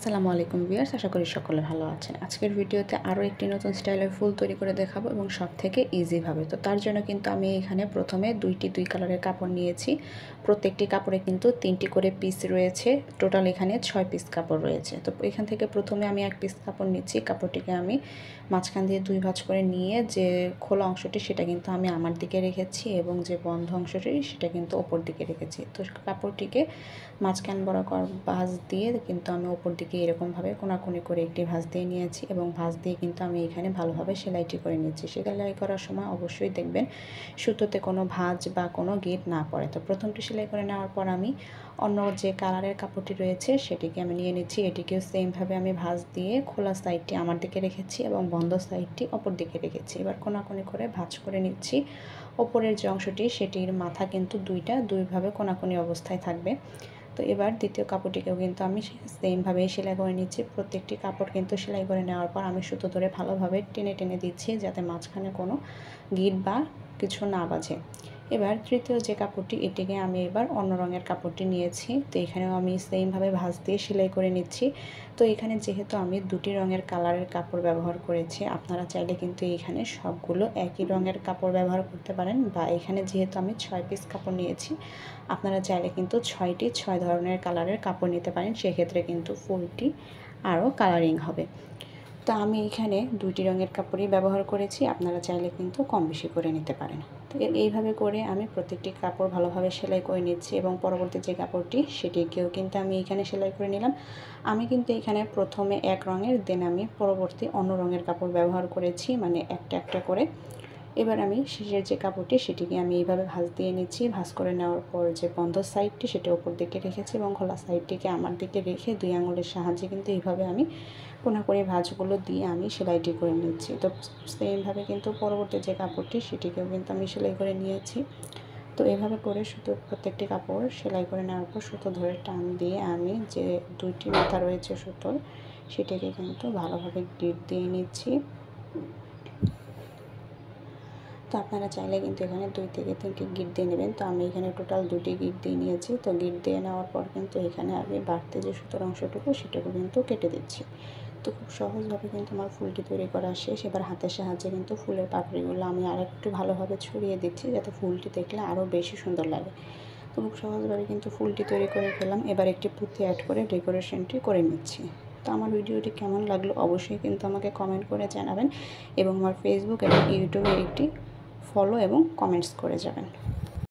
আসসালামু আলাইকুম ভিউয়ার্স, আশা করি সকলে ভালো আছেন। আজকের ভিডিওতে আরও একটি নতুন স্টাইলের ফুল তৈরি করে দেখাবো এবং সবথেকে ইজিভাবে। তো তার জন্য কিন্তু আমি এখানে প্রথমে দুই কালারের কাপড় নিয়েছি। প্রত্যেকটি কাপড়ে কিন্তু 3টি করে পিস রয়েছে। টোটাল এখানে 6 পিস কাপড় রয়েছে। তো এখান থেকে প্রথমে আমি 1 পিস কাপড় নিচ্ছি। কাপড়টিকে আমি মাঝখান দিয়ে 2 ভাঁজ করে নিয়ে যে খোলা অংশটি সেটা কিন্তু আমি আমার দিকে রেখেছি এবং যে বন্ধ অংশটি সেটা কিন্তু ওপর দিকে রেখেছি। তো কাপড়টিকে মাঝখান বরাবর ভাঁজ দিয়ে কিন্তু আমি ওপর দিকে এরকমভাবে কোনাকুনি করে একটি ভাঁজ দিয়ে নিয়েছি এবং ভাঁজ দিয়ে কিন্তু আমি এখানে ভালোভাবে সেলাইটি করে নিচ্ছি। সেলাই করার সময় অবশ্যই দেখবেন সুতোতে কোনো ভাঁজ বা কোনো গিট না পড়ে। তো প্রথমটি সেলাই করে নেওয়ার পর আমি অন্য যে কালারের কাপড়টি রয়েছে সেটিকে আমি নিয়ে নিচ্ছি। এটিকেও সেমভাবে আমি ভাঁজ দিয়ে খোলা সাইডটি আমার দিকে রেখেছি এবং বন্ধ সাইডটি অপর দিকে রেখেছি। এবার কোনাকুনি করে ভাঁজ করে নিচ্ছি। ওপরের যে অংশটি সেটির মাথা কিন্তু দুইভাবে কোনাকুনি অবস্থায় থাকবে। তো এবার দ্বিতীয় কাপড়টিকেও কিন্তু আমি সেমভাবেই সেলাই করে নিচ্ছি। প্রত্যেকটি কাপড় কিন্তু সেলাই করে নেওয়ার পর আমি সুতো ধরে ভালোভাবে টেনে দিচ্ছি যাতে মাঝখানে কোনো গিট বা কিছু না বাজে। এবার তৃতীয় যে কাপড়টি এটিকে আমি এবার অন্য রঙের কাপড়টি নিয়েছি। তো এখানেও আমি সেমভাবে ভাঁজ দিয়ে সেলাই করে নিচ্ছি। তো এখানে যেহেতু আমি 2টি রঙের কালারের কাপড় ব্যবহার করেছি, আপনারা চাইলে কিন্তু এখানে সবগুলো একই রঙের কাপড় ব্যবহার করতে পারেন, বা এখানে যেহেতু আমি 6 পিস কাপড় নিয়েছি আপনারা চাইলে কিন্তু 6 ধরনের কালারের কাপড় নিতে পারেন। সেক্ষেত্রে কিন্তু ফুলটি আরও কালারিং হবে। তো আমি এখানে 2টি রঙের কাপড়ই ব্যবহার করেছি, আপনারা চাইলে কিন্তু কম বেশি করে নিতে পারেন। তো এইভাবে করে আমি প্রত্যেকটি কাপড় ভালোভাবে সেলাই করে নিচ্ছি এবং পরবর্তী যে কাপড়টি সেটিকেও কিন্তু আমি এখানে সেলাই করে নিলাম। আমি কিন্তু এখানে প্রথমে এক রঙের, দেন আমি পরবর্তী অন্য রঙের কাপড় ব্যবহার করেছি, মানে একটা করে। এবার আমি শেষের যে কাপড়টি সেটিকে আমি এইভাবে ভাঁজ দিয়ে নিচ্ছি। ভাঁজ করে নেওয়ার পর যে বন্ধ সাইডটি সেটা উপর দিকে রেখেছি এবং খোলা সাইডটিকে আমার দিকে রেখে 2 আঙুলের সাহায্যে কিন্তু এইভাবে আমি কোনাকুনি ভাঁজগুলো দিয়ে আমি সেলাইটি করে নিচ্ছি। তো সেমভাবে কিন্তু পরবর্তী যে কাপড়টি সেটিকেও কিন্তু আমি সেলাই করে নিয়েছি। তো এভাবে করে সুতো প্রত্যেকটি কাপড় সেলাই করে নেওয়ার পর সুতো ধরে টান দিয়ে আমি যে 2টি মাথা রয়েছে সুতোর সেটাকে কিন্তু ভালোভাবে গিট দিয়ে নিচ্ছি। তো আপনারা চাইলে কিন্তু এখানে 2 থেকে 3টি গিট দিয়ে নেবেন। তো আমি এখানে টোটাল 2টি গিট দিয়ে নিয়েছি। তো গিট দিয়ে নেওয়ার পর কিন্তু এখানে আমি বাড়তি যে সুতোর অংশটুকু সেটাকে কিন্তু কেটে দিচ্ছি। তো খুব সহজভাবে কিন্তু আমার ফুলটি তৈরি করা শেষ। এবার হাতের সাহায্যে কিন্তু ফুলের পাপড়িগুলো আমি আরেকটু ভালোভাবে ছড়িয়ে দিচ্ছি যাতে ফুলটি দেখলে আরও বেশি সুন্দর লাগে। তো খুব সহজভাবে কিন্তু ফুলটি তৈরি করে ফেললাম। এবার একটি পুঁতি অ্যাড করে ডেকোরেশনটি করে নিচ্ছি। তো আমার ভিডিওটি কেমন লাগলো অবশ্যই কিন্তু আমাকে কমেন্ট করে জানাবেন এবং আমার ফেসবুক এবং ইউটিউবে একটি ফলো এবং কমেন্টস করে যাবেন।